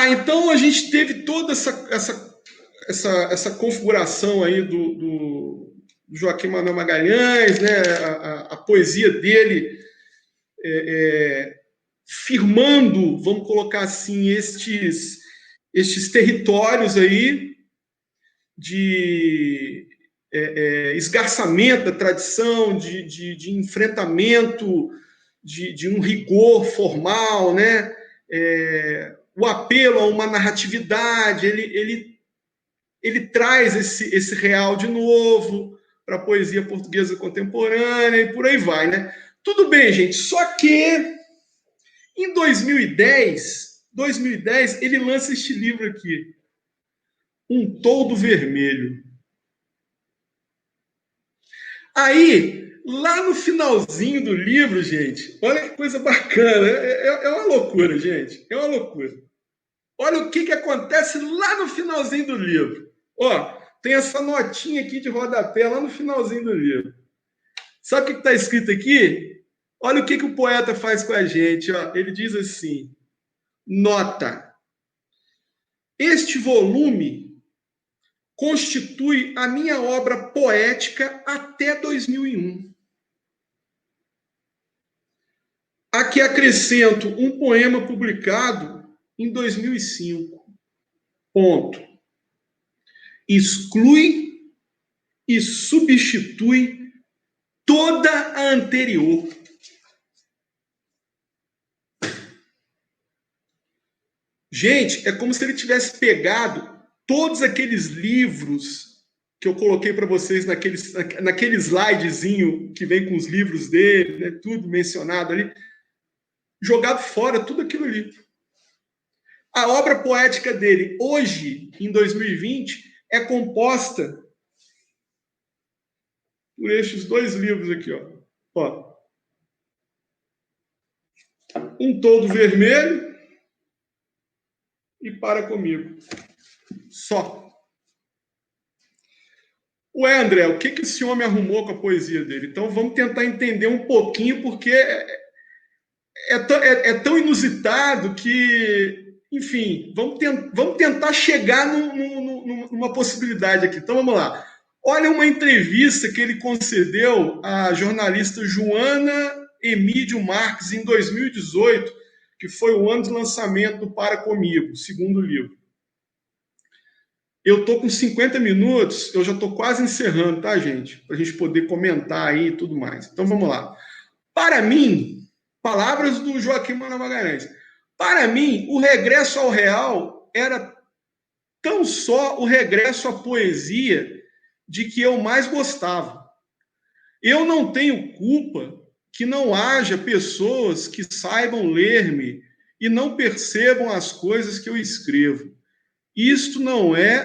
Então a gente teve toda essa configuração aí do Joaquim Manuel Magalhães, né? A poesia dele firmando, vamos colocar assim, estes territórios aí de esgarçamento da tradição, de enfrentamento, de um rigor formal, né? O apelo a uma narratividade, ele traz esse real de novo para a poesia portuguesa contemporânea e por aí vai, né? Tudo bem, gente, só que em 2010, ele lança este livro aqui, Um Toldo Vermelho. Aí, lá no finalzinho do livro, gente, olha que coisa bacana, é uma loucura, gente, é uma loucura. Olha o que acontece lá no finalzinho do livro. Ó, tem essa notinha aqui de rodapé lá no finalzinho do livro. Sabe o que está escrito aqui? Olha o que o poeta faz com a gente. Ó. Ele diz assim, nota, este volume constitui a minha obra poética até 2001. Aqui acrescento um poema publicado em 2005. Ponto. Exclui e substitui toda a anterior. Gente, é como se ele tivesse pegado todos aqueles livros que eu coloquei para vocês naquele slidezinho que vem com os livros dele, né, tudo mencionado ali, jogado fora tudo aquilo ali. A obra poética dele, hoje, em 2020, é composta por estes dois livros aqui, ó. Um Toldo Vermelho e Para Comigo. Só. Ué, André, o que esse homem arrumou com a poesia dele? Então vamos tentar entender um pouquinho, porque é tão inusitado que, enfim, vamos tentar chegar numa possibilidade aqui. Então vamos lá. Olha uma entrevista que ele concedeu à jornalista Joana Emídio Marques em 2018, que foi o ano de lançamento do Para Comigo, segundo livro. Eu estou com 50 minutos, eu já estou quase encerrando, tá, gente? Para a gente poder comentar aí e tudo mais. Então vamos lá. Para mim, palavras do Joaquim Manuel Magalhães, para mim, o regresso ao real era tão só o regresso à poesia de que eu mais gostava. Eu não tenho culpa que não haja pessoas que saibam ler-me e não percebam as coisas que eu escrevo. Isto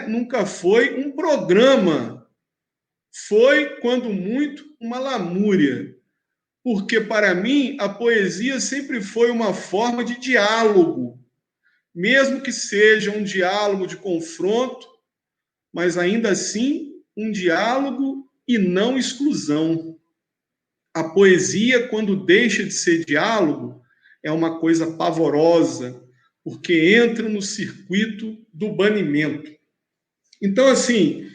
nunca foi um programa. Foi, quando muito, uma lamúria. Porque, para mim, a poesia sempre foi uma forma de diálogo, mesmo que seja um diálogo de confronto, mas ainda assim um diálogo e não exclusão. A poesia, quando deixa de ser diálogo, é uma coisa pavorosa, porque entra no circuito do banimento. Então, assim,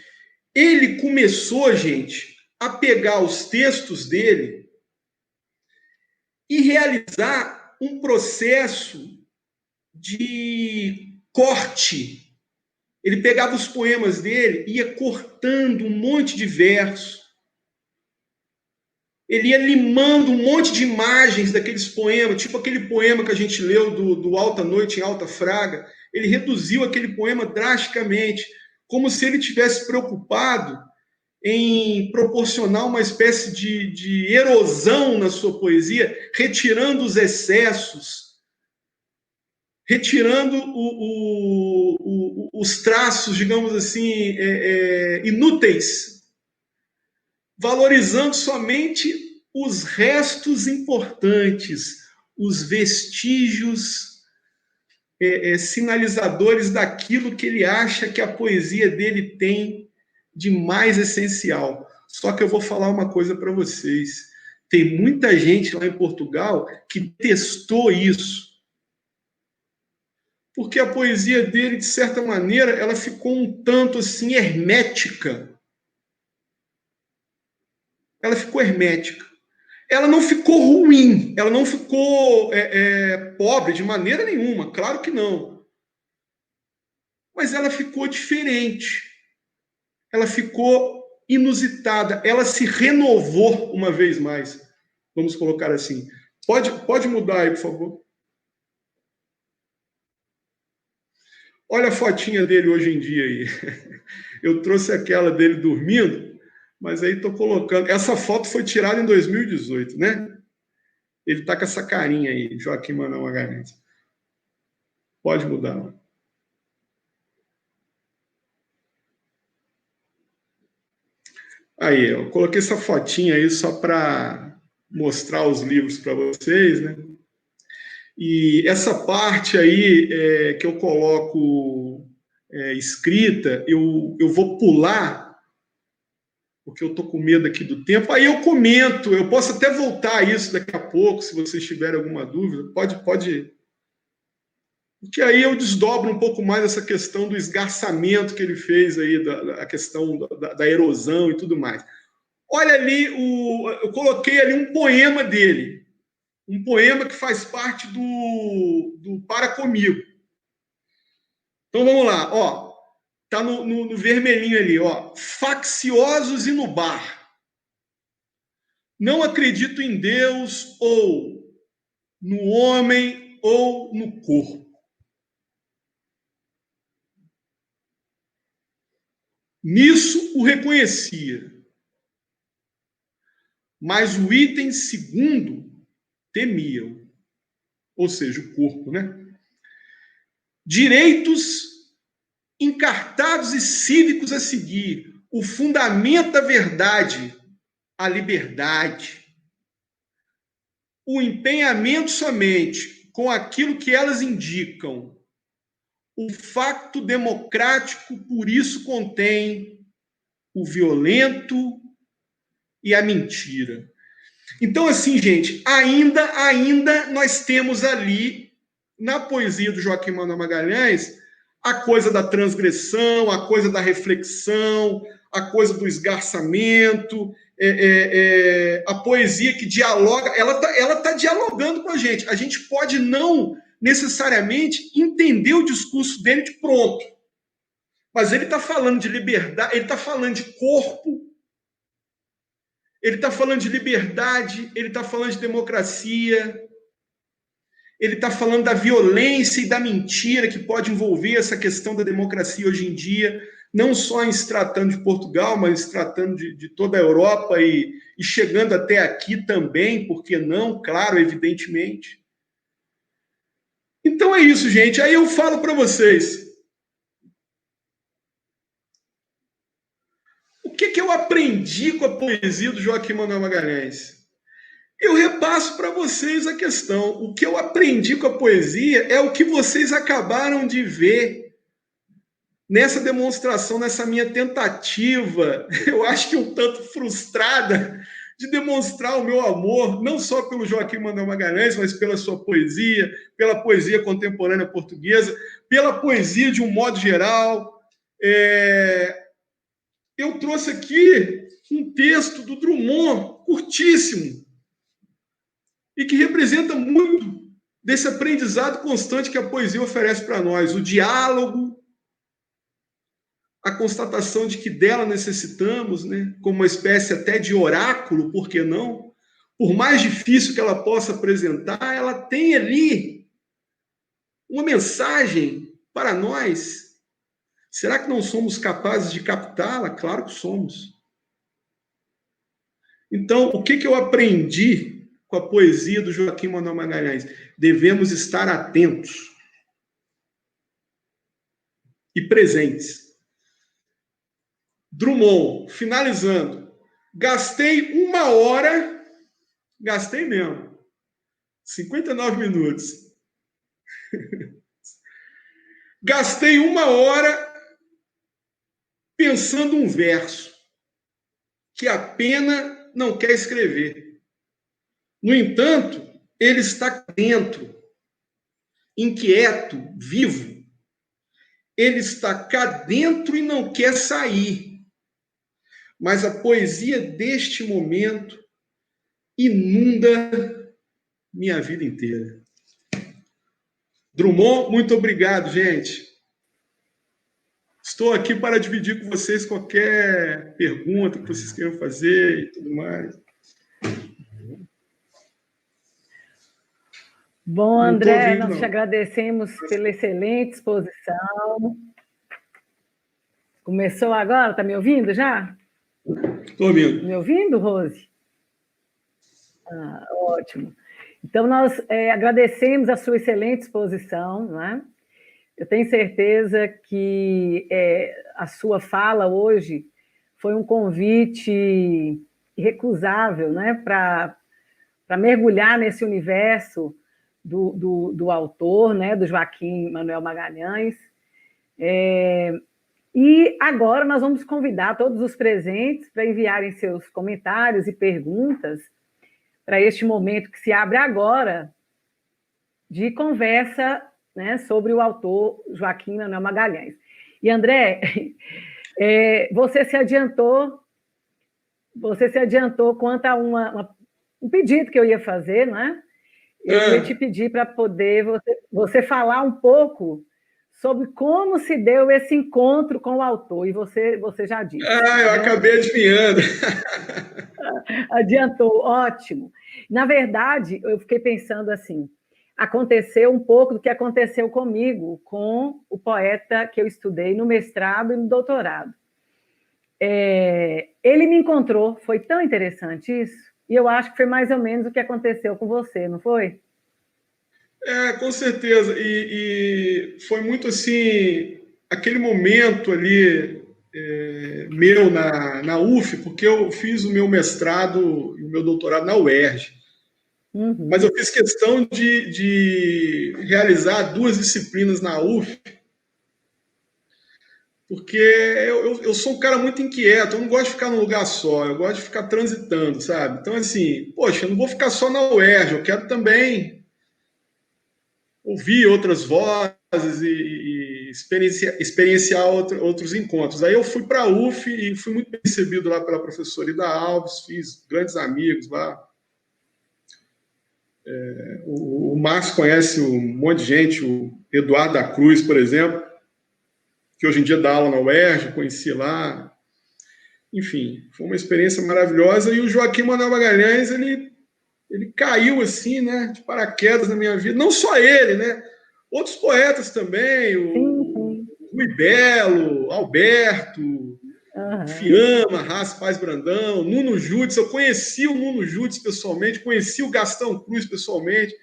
ele começou, gente, a pegar os textos dele e realizar um processo de corte. Ele pegava os poemas dele e ia cortando um monte de verso. Ele ia limando um monte de imagens daqueles poemas, tipo aquele poema que a gente leu do Alta Noite em Alta Fraga. Ele reduziu aquele poema drasticamente, como se ele tivesse preocupado em proporcionar uma espécie de erosão na sua poesia, retirando os excessos, retirando os traços, digamos assim, inúteis, valorizando somente os restos importantes, os vestígios sinalizadores daquilo que ele acha que a poesia dele tem de mais essencial. Só que eu vou falar uma coisa para vocês. Tem muita gente lá em Portugal que testou isso. porque a poesia dele, de certa maneira, ela ficou um tanto assim hermética. Ela ficou hermética. Ela não ficou ruim, ela não ficou pobre de maneira nenhuma, claro que não. Mas ela ficou diferente. Ela ficou inusitada. Ela se renovou uma vez mais. Vamos colocar assim. Pode mudar aí, por favor. Olha a fotinha dele hoje em dia aí. Eu trouxe aquela dele dormindo, mas aí estou colocando. Essa foto foi tirada em 2018, né? Ele está com essa carinha aí, Joaquim Manuel Magalhães. Pode mudar. Aí, eu coloquei essa fotinha aí só para mostrar os livros para vocês, né? E essa parte aí que eu coloco escrita, eu vou pular, porque eu tô com medo aqui do tempo. Aí eu comento, eu posso até voltar a isso daqui a pouco, se vocês tiverem alguma dúvida. Pode. Porque aí eu desdobro um pouco mais essa questão do esgarçamento que ele fez aí, a questão da erosão e tudo mais. Olha ali, eu coloquei ali um poema dele, um poema que faz parte do Para Comigo. Então vamos lá, ó, tá no vermelhinho ali, ó, facciosos e no bar. Não acredito em Deus ou no homem ou no corpo. Nisso o reconhecia. Mas o item segundo temiam, ou seja, o corpo, né? Direitos encartados e cívicos a seguir, o fundamento da verdade, a liberdade, o empenhamento somente com aquilo que elas indicam, o facto democrático, por isso contém o violento e a mentira. Então, assim, gente, ainda nós temos ali, na poesia do Joaquim Manuel Magalhães, a coisa da transgressão, a coisa da reflexão, a coisa do esgarçamento, a poesia que dialoga, ela tá dialogando com a gente. A gente pode não necessariamente entender o discurso dele de pronto, mas ele está falando de liberdade, ele está falando de corpo, ele está falando de liberdade, ele está falando de democracia, ele está falando da violência e da mentira que pode envolver essa questão da democracia hoje em dia, não só em se tratando de Portugal, mas se tratando de toda a Europa e chegando até aqui também, por que não? Claro, evidentemente. Então é isso, gente. Aí eu falo para vocês, o que eu aprendi com a poesia do Joaquim Manuel Magalhães? Eu repasso para vocês a questão. O que eu aprendi com a poesia é o que vocês acabaram de ver nessa demonstração, nessa minha tentativa, eu acho que um tanto frustrada, de demonstrar o meu amor, não só pelo Joaquim Manuel Magalhães, mas pela sua poesia, pela poesia contemporânea portuguesa, pela poesia de um modo geral. Eu trouxe aqui um texto do Drummond, curtíssimo, e que representa muito desse aprendizado constante que a poesia oferece para nós, o diálogo, a constatação de que dela necessitamos, né, como uma espécie até de oráculo, por que não? Por mais difícil que ela possa apresentar, ela tem ali uma mensagem para nós. Será que não somos capazes de captá-la? Claro que somos. Então, o que eu aprendi com a poesia do Joaquim Manuel Magalhães? Devemos estar atentos e presentes. Drummond, finalizando. Gastei mesmo, 59 minutos. Gastei 1 hora pensando um verso que a pena não quer escrever. No entanto, ele está dentro. inquieto, vivo, ele está cá dentro e não quer sair. Mas a poesia deste momento inunda minha vida inteira. Drummond, muito obrigado, gente. Estou aqui para dividir com vocês qualquer pergunta que vocês queiram fazer e tudo mais. Bom, André, nós te agradecemos pela excelente exposição. Começou agora? Está me ouvindo já? Estou ouvindo. Me ouvindo, Rose? Ótimo. Então, nós agradecemos a sua excelente exposição, né? Eu tenho certeza que a sua fala hoje foi um convite irrecusável, né, para mergulhar nesse universo do autor, né, do Joaquim Manuel Magalhães. E agora nós vamos convidar todos os presentes para enviarem seus comentários e perguntas para este momento que se abre agora de conversa, né, sobre o autor Joaquim Manuel Magalhães. E, André, você se adiantou quanto a um pedido que eu ia fazer, não é? Eu ia te pedir para poder você falar um pouco sobre como se deu esse encontro com o autor, e você já disse. Eu acabei adivinhando. Adiantou, ótimo. Na verdade, eu fiquei pensando assim, aconteceu um pouco do que aconteceu comigo, com o poeta que eu estudei no mestrado e no doutorado. Ele me encontrou, foi tão interessante isso, e eu acho que foi mais ou menos o que aconteceu com você, não foi? Com certeza. E foi muito assim, aquele momento ali meu na UF, porque eu fiz o meu mestrado e o meu doutorado na UERJ. Uhum. Mas eu fiz questão de realizar 2 disciplinas na UF, porque eu sou um cara muito inquieto, eu não gosto de ficar num lugar só, eu gosto de ficar transitando, sabe? Então, assim, poxa, eu não vou ficar só na UERJ, eu quero também ouvir outras vozes e experienciar outros encontros. Aí eu fui para a UF e fui muito bem recebido lá pela professora Ida Alves, fiz grandes amigos lá. O Márcio conhece um monte de gente, o Eduardo da Cruz, por exemplo, que hoje em dia dá aula na UERJ, conheci lá. Enfim, foi uma experiência maravilhosa. E o Joaquim Manuel Magalhães, ele caiu assim, né, de paraquedas na minha vida. Não só ele, né? Outros poetas também, o Rui Belo, Alberto, Fiamma, Raça Paz Brandão, Nuno Judes. Eu conheci o Nuno Judes pessoalmente, conheci o Gastão Cruz pessoalmente,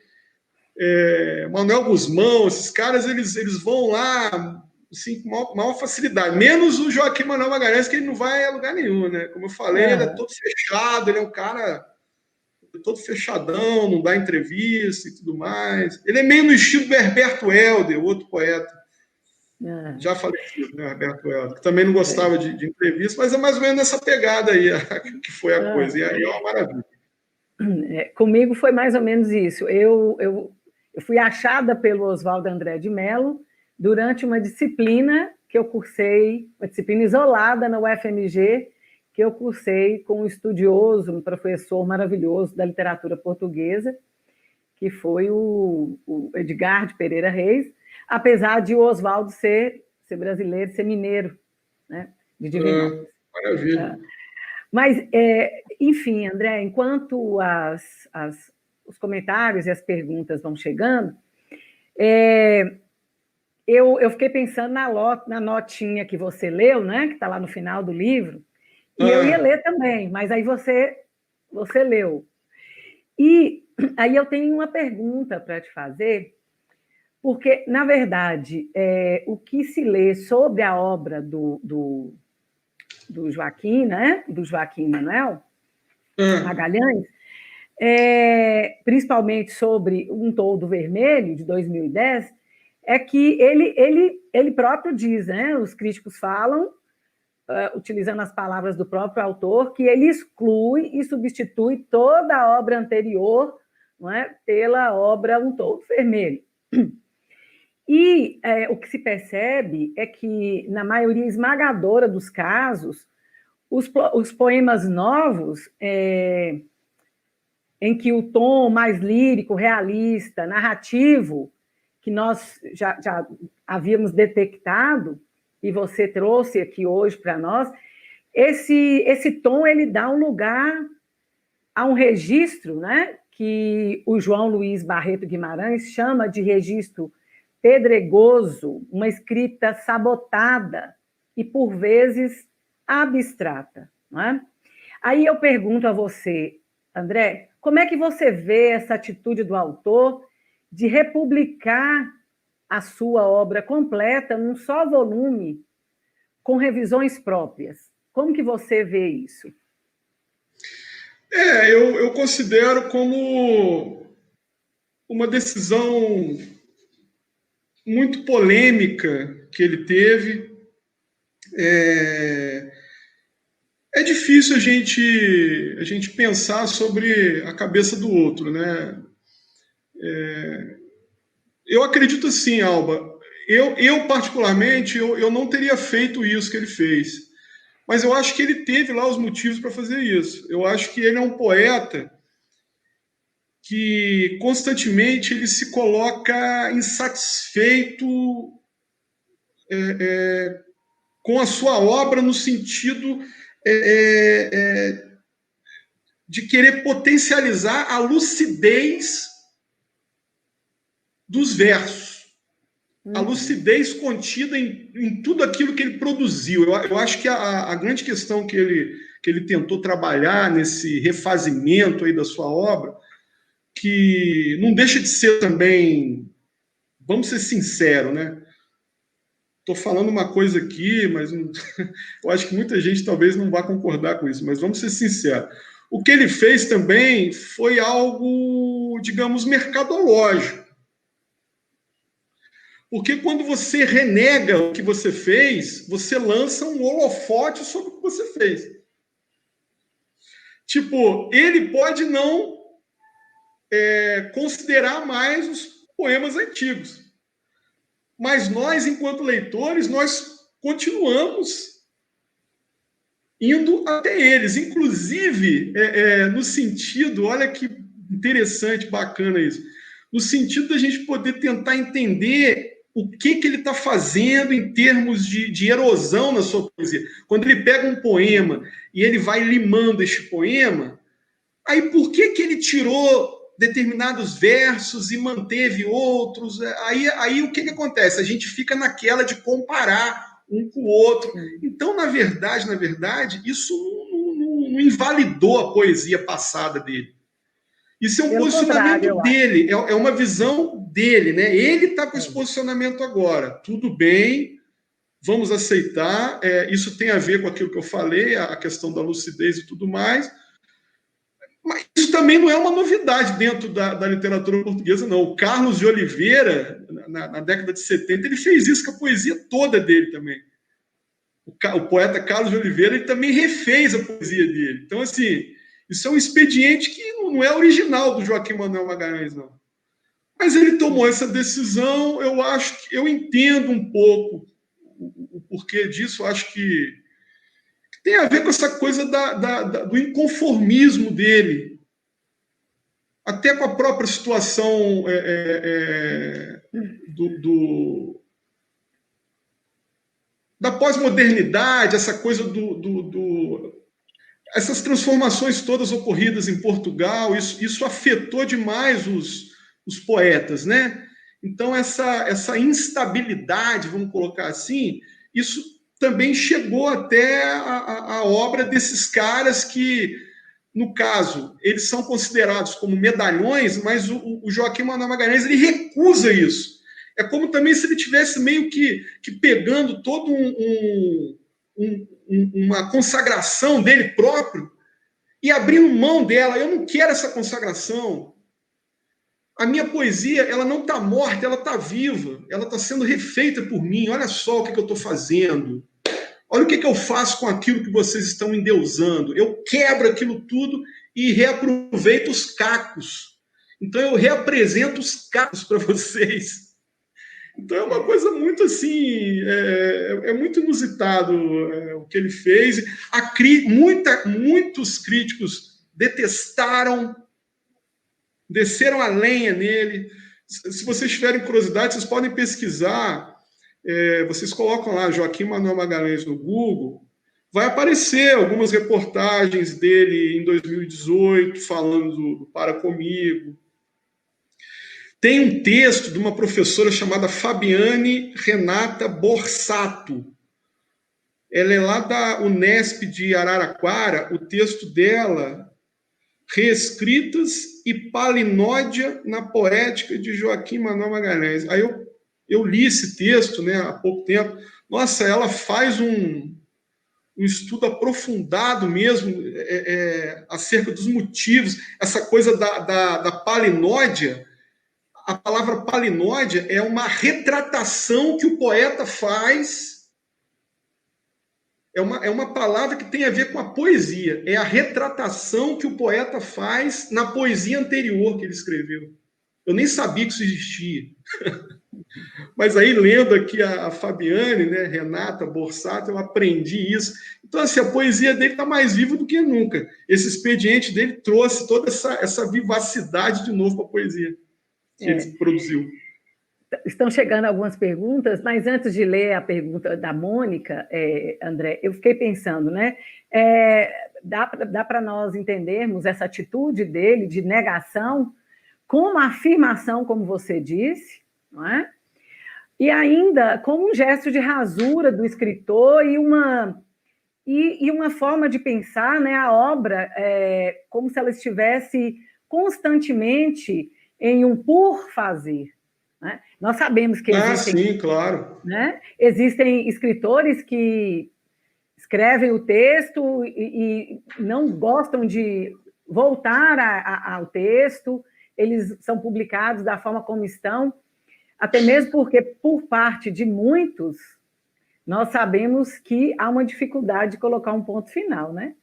Manuel Guzmão. Esses caras, eles vão lá assim, com maior facilidade. Menos o Joaquim Manuel Magalhães, que ele não vai a lugar nenhum, né? Como eu falei, ele é todo fechado, ele é um cara todo fechadão, não dá entrevista e tudo mais. Ele é meio no estilo do Herberto Helder, outro poeta. Já falecido, né, Herberto Helder, que também não gostava de entrevista, mas é mais ou menos nessa pegada aí que foi a coisa. E aí é uma maravilha. Comigo foi mais ou menos isso. Eu fui achada pelo Oswaldo André de Mello durante uma disciplina que eu cursei, uma disciplina isolada na UFMG, que eu cursei com um estudioso, um professor maravilhoso da literatura portuguesa, que foi o Edgar de Pereira Reis, apesar de o Oswaldo ser brasileiro, ser mineiro, né, de Divinópolis. Maravilha. Mas, enfim, André, enquanto os comentários e as perguntas vão chegando, eu fiquei pensando na notinha que você leu, né, que está lá no final do livro, e eu ia ler também, mas aí você leu. E aí eu tenho uma pergunta para te fazer, porque, na verdade, o que se lê sobre a obra do Joaquim, né? Do Joaquim Manuel Magalhães, principalmente sobre Um Toldo Vermelho, de 2010, é que ele próprio diz, né? Os críticos falam, utilizando as palavras do próprio autor, que ele exclui e substitui toda a obra anterior, não é, pela obra Um Toldo Vermelho. E o que se percebe é que, na maioria esmagadora dos casos, os poemas novos, em que o tom mais lírico, realista, narrativo, que nós já havíamos detectado, e você trouxe aqui hoje para nós, esse tom ele dá um lugar a um registro, né, que o João Luiz Barreto Guimarães chama de registro pedregoso, uma escrita sabotada e, por vezes, abstrata. Não é? Aí eu pergunto a você, André, como é que você vê essa atitude do autor de republicar a sua obra completa num só volume, com revisões próprias? Como que você vê isso? Eu considero como uma decisão muito polêmica que ele teve. É difícil a gente pensar sobre a cabeça do outro, né? Eu acredito assim, Alba. Eu particularmente, eu não teria feito isso que ele fez. Mas eu acho que ele teve lá os motivos para fazer isso. Eu acho que ele é um poeta que constantemente ele se coloca insatisfeito com a sua obra no sentido de querer potencializar a lucidez dos versos, a lucidez contida em tudo aquilo que ele produziu. Eu acho que a grande questão que ele tentou trabalhar nesse refazimento aí da sua obra, que não deixa de ser também, vamos ser sinceros, né? Estou falando uma coisa aqui, mas eu acho que muita gente talvez não vá concordar com isso, mas vamos ser sinceros. O que ele fez também foi algo, digamos, mercadológico. Porque quando você renega o que você fez, você lança um holofote sobre o que você fez. Tipo, ele pode não considerar mais os poemas antigos. Mas nós, enquanto leitores, nós continuamos indo até eles. Inclusive, no sentido, olha que interessante, bacana isso, no sentido da gente poder tentar entender o que ele está fazendo em termos de erosão na sua poesia. Quando ele pega um poema e ele vai limando este poema, aí por que ele tirou determinados versos e manteve outros? Aí o que acontece? A gente fica naquela de comparar um com o outro. Então, na verdade, isso não invalidou a poesia passada dele. Isso é um posicionamento dele, é uma visão dele, né? Ele está com esse posicionamento agora. Tudo bem, vamos aceitar. Isso tem a ver com aquilo que eu falei, a questão da lucidez e tudo mais. Mas isso também não é uma novidade dentro da literatura portuguesa, não. O Carlos de Oliveira, na década de 70, ele fez isso com a poesia toda dele também. O poeta Carlos de Oliveira, ele também refez a poesia dele. Então, assim, isso é um expediente que não é original do Joaquim Manuel Magalhães, não. Mas ele tomou essa decisão, eu entendo um pouco o porquê disso, eu acho que tem a ver com essa coisa do inconformismo dele, até com a própria situação da pós-modernidade, essa coisa essas transformações todas ocorridas em Portugal, isso afetou demais os poetas, né? Então, essa instabilidade, vamos colocar assim, isso também chegou até a obra desses caras que, no caso, eles são considerados como medalhões, mas o Joaquim Manuel Magalhães ele recusa isso. É como também se ele tivesse meio que pegando todo uma consagração dele próprio e abrindo mão dela. Eu não quero essa consagração. A minha poesia, ela não está morta, ela está viva. Ela está sendo refeita por mim. Olha só o que eu estou fazendo. Olha o que eu faço com aquilo que vocês estão endeusando. Eu quebro aquilo tudo e reaproveito os cacos. Então eu reapresento os cacos para vocês. Então é uma coisa muito assim, é muito inusitado o que ele fez. Muitos críticos detestaram, desceram a lenha nele. Se vocês tiverem curiosidade, vocês podem pesquisar. Vocês colocam lá Joaquim Manuel Magalhães no Google, vai aparecer algumas reportagens dele em 2018 falando do Para Comigo. Tem um texto de uma professora chamada Fabiane Renata Borsato. Ela é lá da Unesp de Araraquara. O texto dela, Reescritas e Palinódia na Poética de Joaquim Manuel Magalhães. Aí eu li esse texto, né, há pouco tempo. Nossa, ela faz um estudo aprofundado mesmo acerca dos motivos, essa coisa da palinódia. A palavra palinódia é uma retratação que o poeta faz, é uma palavra que tem a ver com a poesia, é a retratação que o poeta faz na poesia anterior que ele escreveu. Eu nem sabia que isso existia. Mas aí, lendo aqui a Fabiane, né, Renata Borsato, eu aprendi isso. Então, assim, a poesia dele está mais viva do que nunca. Esse expediente dele trouxe toda essa vivacidade de novo para a poesia que ele produziu. Estão chegando algumas perguntas, mas antes de ler a pergunta da Mônica, André, eu fiquei pensando, né? Dá para nós entendermos essa atitude dele de negação como afirmação, como você disse, não é? E ainda como um gesto de rasura do escritor e uma forma de pensar, né, a obra como se ela estivesse constantemente em um por fazer. Né? Nós sabemos que existem... sim, claro. Né, existem escritores que escrevem o texto e não gostam de voltar ao texto, eles são publicados da forma como estão, até mesmo porque, por parte de muitos, nós sabemos que há uma dificuldade de colocar um ponto final, né?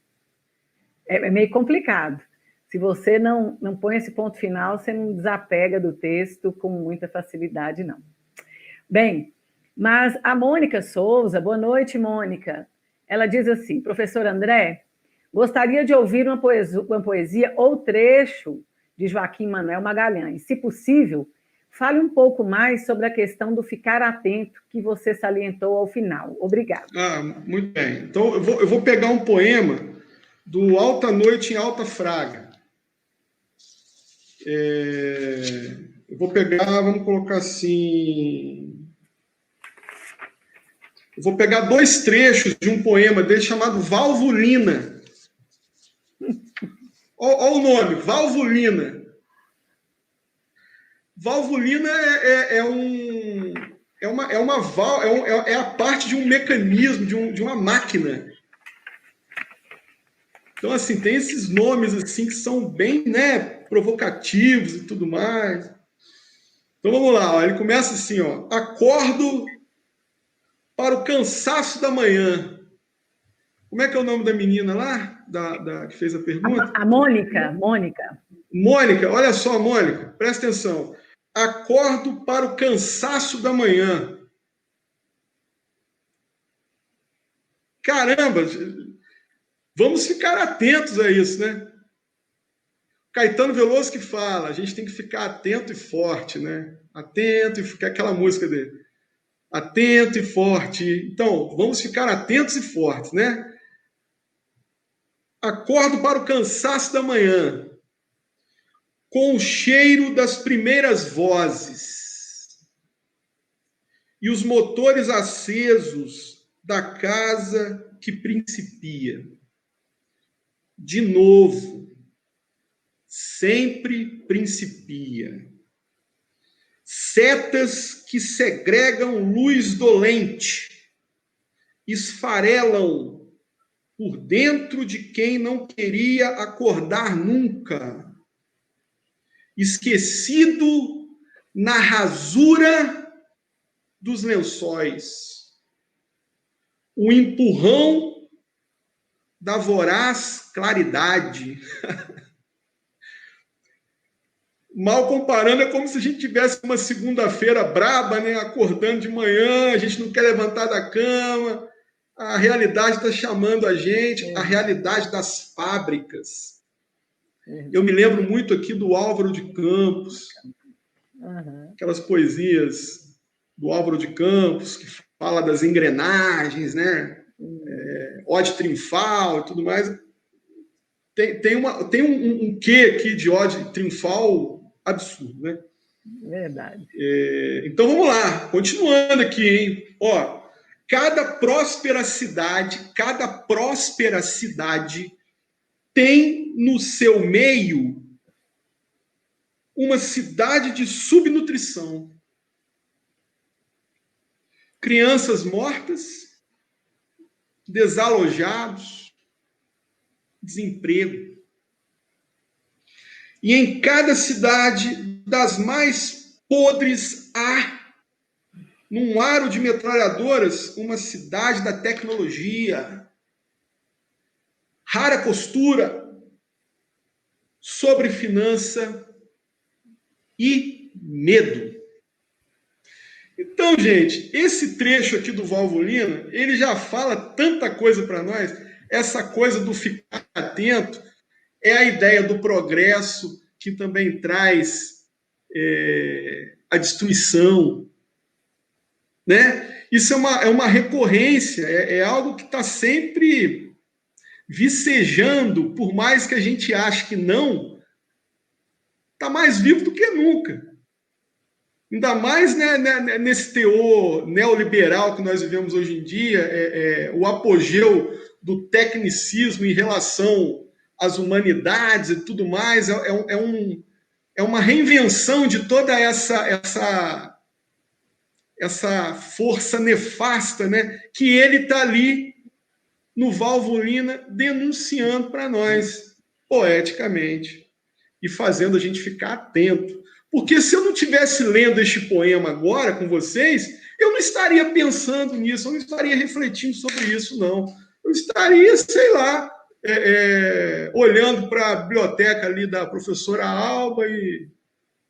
É meio complicado. Se você não põe esse ponto final, você não desapega do texto com muita facilidade, não. Bem, mas a Mônica Souza, boa noite, Mônica. Ela diz assim, professor André, gostaria de ouvir uma poesia ou trecho de Joaquim Manuel Magalhães. Se possível, fale um pouco mais sobre a questão do ficar atento que você salientou ao final. Obrigada. Muito bem. Então, eu vou pegar um poema do Alta Noite em Alta Fraga. Eu vou pegar, vamos colocar assim... Eu vou pegar 2 trechos de um poema dele chamado Valvulina. Olha o nome, Valvulina. Valvulina é a parte de um mecanismo, de uma máquina. Então, assim, tem esses nomes assim que são bem, né, provocativos e tudo mais. Então, vamos lá. Ó. Ele começa assim, ó. Acordo para o cansaço da manhã. Como é que é o nome da menina lá, que fez a pergunta? A Mônica. Mônica, olha só, Mônica, presta atenção. Acordo para o cansaço da manhã. Caramba, vamos ficar atentos a isso, né? Caetano Veloso que fala, a gente tem que ficar atento e forte, né? Atento e ficar aquela música dele. Atento e forte. Então, vamos ficar atentos e fortes, né? Acordo para o cansaço da manhã, com o cheiro das primeiras vozes e os motores acesos da casa que principia. De novo, sempre principia. Setas que segregam luz dolente, esfarelam por dentro de quem não queria acordar nunca, esquecido na rasura dos lençóis. O empurrão da voraz claridade. Mal comparando, é como se a gente tivesse uma segunda-feira braba, né? Acordando de manhã, a gente não quer levantar da cama, a realidade está chamando a gente, a realidade das fábricas. Eu me lembro muito aqui do Álvaro de Campos, aquelas poesias do Álvaro de Campos, que fala das engrenagens, né? Ode triunfal e tudo mais. Tem um quê aqui de ode triunfal absurdo, né? Verdade. Então vamos lá, continuando aqui, hein? Ó, cada próspera cidade tem no seu meio uma cidade de subnutrição. Crianças mortas, desalojados, desemprego. E em cada cidade, das mais podres, há, num aro de metralhadoras, uma cidade da tecnologia. Rara costura, sobre finança e medo. Então, gente, esse trecho aqui do Valvolina, ele já fala tanta coisa para nós. Essa coisa do ficar atento é a ideia do progresso, que também traz a destruição, né? Isso é uma recorrência, é algo que está sempre vicejando, por mais que a gente ache que não, está mais vivo do que nunca. Ainda mais, né, nesse teor neoliberal que nós vivemos hoje em dia, o apogeu do tecnicismo em relação às humanidades e tudo mais, é uma reinvenção de toda essa força nefasta, né, que ele está ali no Valvolina denunciando para nós, poeticamente, e fazendo a gente ficar atento. Porque se eu não estivesse lendo este poema agora com vocês, eu não estaria pensando nisso, eu não estaria refletindo sobre isso, não. Eu estaria, sei lá, olhando para a biblioteca ali da professora Alba e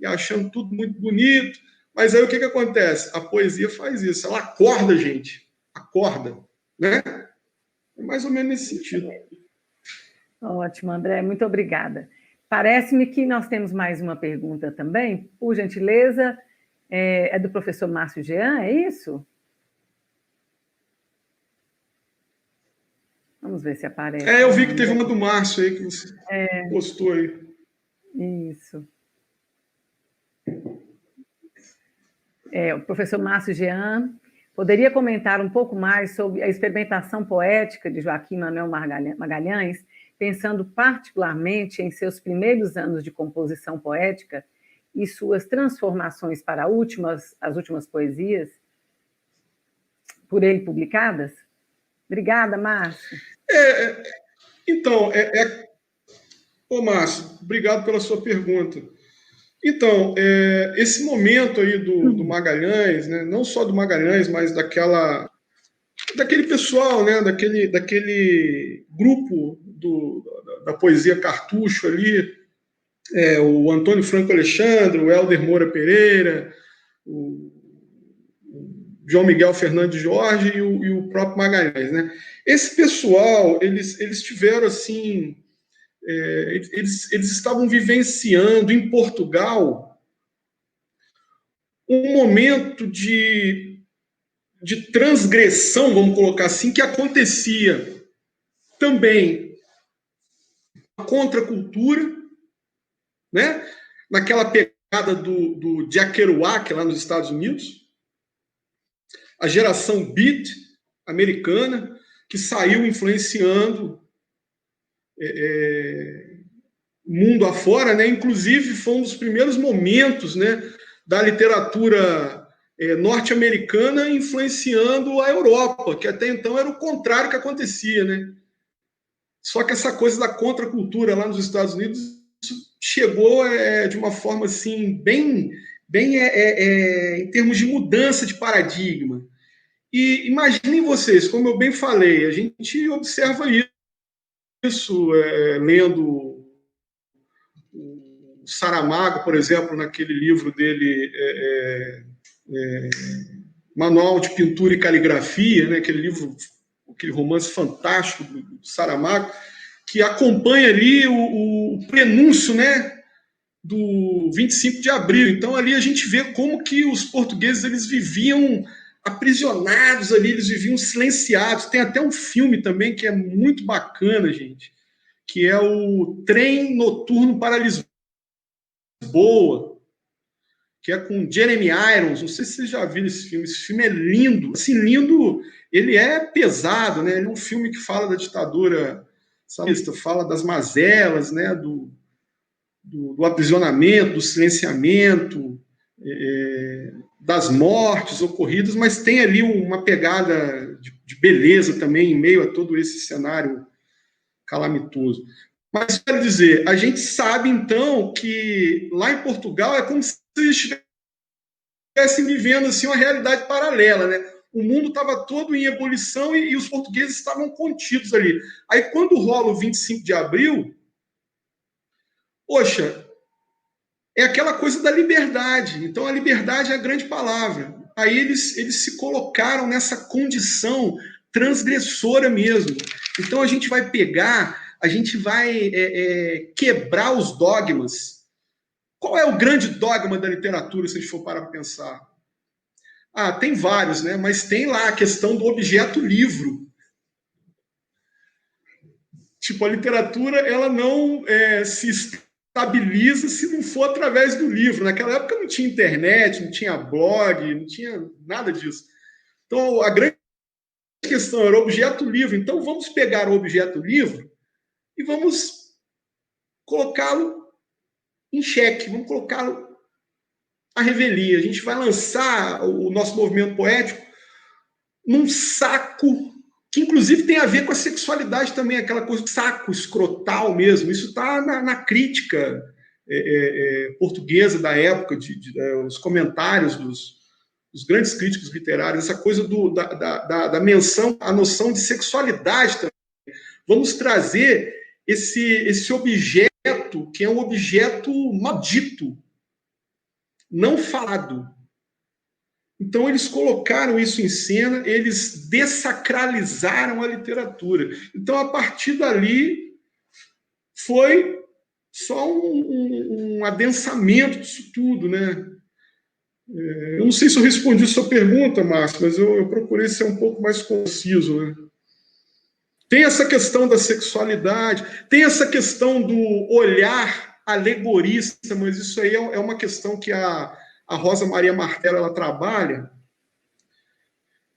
achando tudo muito bonito. Mas aí o que acontece? A poesia faz isso, ela acorda a gente, acorda, né? É mais ou menos nesse sentido. Ótimo, André, muito obrigada. Parece-me que nós temos mais uma pergunta também, por gentileza, é do professor Márcio Jean, é isso? Vamos ver se aparece. Eu vi que teve uma do Márcio aí, que você postou aí. Isso. O professor Márcio Jean poderia comentar um pouco mais sobre a experimentação poética de Joaquim Manuel Magalhães, pensando particularmente em seus primeiros anos de composição poética e suas transformações para as últimas poesias, por ele publicadas? Obrigada, Márcio. Então, Ô, Márcio, obrigado pela sua pergunta. Então, esse momento aí do Magalhães, né, não só do Magalhães, mas daquele pessoal, né, daquele grupo da poesia Cartucho ali, o Antônio Franco Alexandre, o Helder Moura Pereira, o João Miguel Fernandes Jorge e o próprio Magalhães, né? Esse pessoal, eles tiveram assim, eles estavam vivenciando em Portugal um momento de transgressão, vamos colocar assim, que acontecia também a contracultura, né? Naquela pegada do Jack Kerouac lá nos Estados Unidos, a geração beat americana que saiu influenciando mundo afora, né? Inclusive foi um dos primeiros momentos, né, da literatura norte-americana influenciando a Europa, que até então era o contrário que acontecia, né? Só que essa coisa da contracultura lá nos Estados Unidos chegou de uma forma assim bem em termos de mudança de paradigma. E imaginem vocês, como eu bem falei, a gente observa isso lendo Saramago, por exemplo, naquele livro dele, Manual de Pintura e Caligrafia, né, aquele livro, aquele romance fantástico do Saramago, que acompanha ali o prenúncio, né, do 25 de abril. Então, ali a gente vê como que os portugueses eles viviam aprisionados ali, eles viviam silenciados. Tem até um filme também que é muito bacana, gente, que é o Trem Noturno para Lisboa, que é com Jeremy Irons. Não sei se vocês já viram esse filme. Esse filme é lindo. Assim, lindo, ele é pesado, né? Ele é um filme que fala da ditadura, sabe? Fala das mazelas, né? Do aprisionamento, do silenciamento, das mortes ocorridas, mas tem ali uma pegada de beleza também em meio a todo esse cenário calamitoso. Mas, quero dizer, a gente sabe, então, que lá em Portugal é como se eles estivessem vivendo assim, uma realidade paralela, né? O mundo estava todo em ebulição e os portugueses estavam contidos ali. Aí, quando rola o 25 de abril, poxa, é aquela coisa da liberdade. Então, a liberdade é a grande palavra. Aí eles se colocaram nessa condição transgressora mesmo. Então, a gente vai pegar, a gente vai quebrar os dogmas. Qual é o grande dogma da literatura, se a gente for parar para pensar? Tem vários, né? Mas tem lá a questão do objeto livro. Tipo, a literatura, ela não se estabiliza se não for através do livro. Naquela época não tinha internet, não tinha blog, não tinha nada disso. Então, a grande questão era o objeto livro. Então, vamos pegar o objeto livro e vamos colocá-lo em xeque, vamos colocá-lo à revelia. A gente vai lançar o nosso movimento poético num saco que, inclusive, tem a ver com a sexualidade também, aquela coisa de saco escrotal mesmo. Isso está na crítica portuguesa da época, os comentários dos grandes críticos literários, essa coisa da menção à noção de sexualidade também. Vamos trazer esse objeto, que é um objeto maldito, não falado. Então, eles colocaram isso em cena, eles dessacralizaram a literatura. Então, a partir dali, foi só um adensamento disso tudo, né? Eu não sei se eu respondi a sua pergunta, Márcio, mas eu procurei ser um pouco mais conciso, né? Tem essa questão da sexualidade, tem essa questão do olhar alegorista, mas isso aí é uma questão que a Rosa Maria Martelo ela trabalha.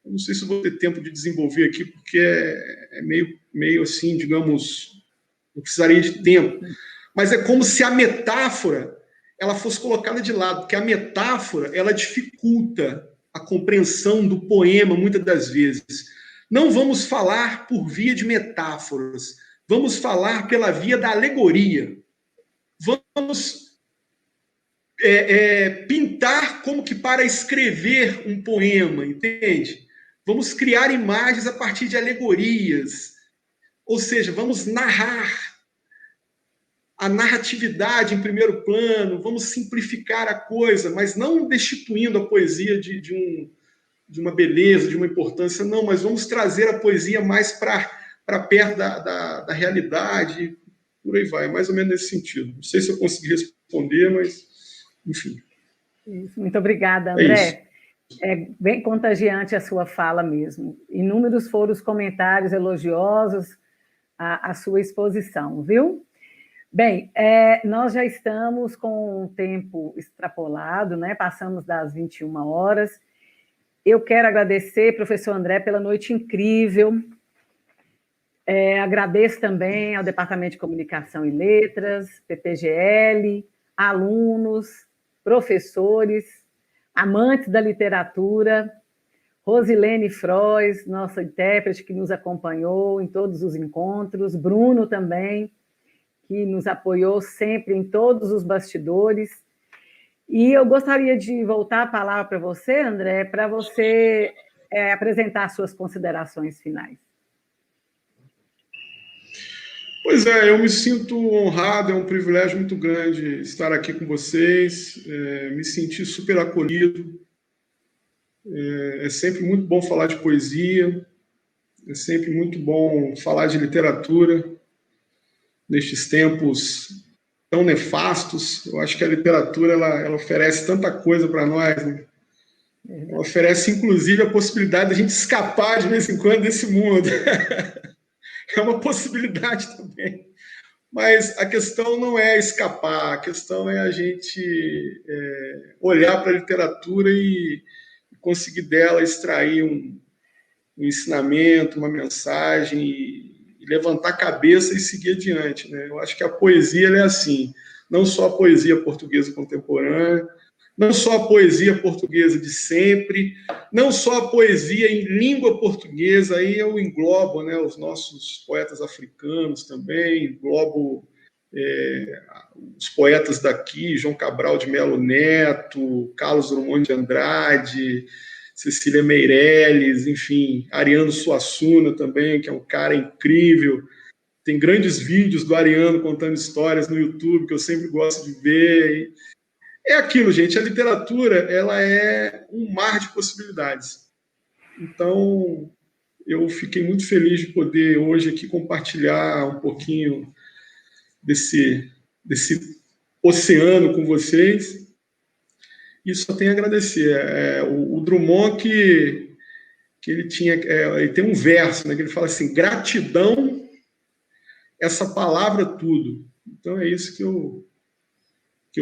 Eu não sei se eu vou ter tempo de desenvolver aqui, porque é meio assim, digamos, eu precisaria de tempo. Mas é como se a metáfora ela fosse colocada de lado, porque a metáfora ela dificulta a compreensão do poema muitas das vezes. Não vamos falar por via de metáforas, vamos falar pela via da alegoria. Vamos pintar como que para escrever um poema, entende? Vamos criar imagens a partir de alegorias, ou seja, vamos narrar a narratividade em primeiro plano, vamos simplificar a coisa, mas não destituindo a poesia de uma beleza, de uma importância, não, mas vamos trazer a poesia mais para perto da realidade, por aí vai, mais ou menos nesse sentido. Não sei se eu consegui responder, mas, enfim. Isso, muito obrigada, André. É bem contagiante a sua fala mesmo. Inúmeros foram os comentários elogiosos à sua exposição, viu? Bem, nós já estamos com o tempo extrapolado, né? Passamos das 21 horas. Eu quero agradecer, professor André, pela noite incrível. Agradeço também ao Departamento de Comunicação e Letras, PPGL, alunos, professores, amantes da literatura, Rosilene Frois, nossa intérprete que nos acompanhou em todos os encontros, Bruno também, que nos apoiou sempre em todos os bastidores. E eu gostaria de voltar a palavra para você, André, para você apresentar suas considerações finais. Pois é, eu me sinto honrado, é um privilégio muito grande estar aqui com vocês, me senti super acolhido. É sempre muito bom falar de poesia, é sempre muito bom falar de literatura nestes tempos tão nefastos. Eu acho que a literatura ela oferece tanta coisa para nós, né? Ela oferece, inclusive, a possibilidade de a gente escapar de vez em quando desse mundo. É uma possibilidade também. Mas a questão não é escapar, a questão é a gente olhar para a literatura e conseguir dela extrair um ensinamento, uma mensagem e levantar a cabeça e seguir adiante, né? Eu acho que a poesia ela é assim, não só a poesia portuguesa contemporânea, não só a poesia portuguesa de sempre, não só a poesia em língua portuguesa, aí eu englobo, né, os nossos poetas africanos também, englobo os poetas daqui, João Cabral de Melo Neto, Carlos Drummond de Andrade, Cecília Meirelles, enfim, Ariano Suassuna também, que é um cara incrível. Tem grandes vídeos do Ariano contando histórias no YouTube que eu sempre gosto de ver. É aquilo, gente, a literatura ela é um mar de possibilidades. Então, eu fiquei muito feliz de poder hoje aqui compartilhar um pouquinho desse oceano com vocês. E só tenho a agradecer. O Drummond que ele tinha, ele tem um verso, né, que ele fala assim: gratidão, essa palavra tudo. Então é isso que eu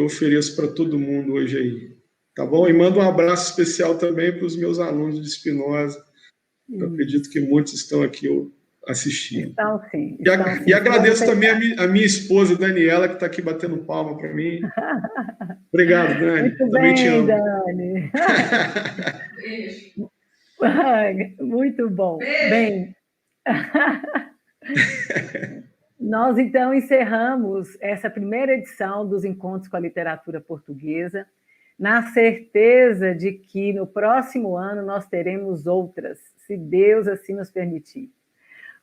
ofereço para todo mundo hoje aí. Tá bom? E mando um abraço especial também para os meus alunos de Spinoza. Eu acredito que muitos estão aqui assistindo. Então, sim. E agradeço também a minha esposa, Daniela, que está aqui batendo palma para mim. Obrigado, Dani. Muito Também te amo. Dani. Muito bom. Bem, nós então encerramos essa primeira edição dos Encontros com a Literatura Portuguesa, na certeza de que no próximo ano nós teremos outras, se Deus assim nos permitir.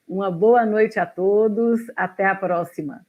Uma boa noite a todos, até a próxima.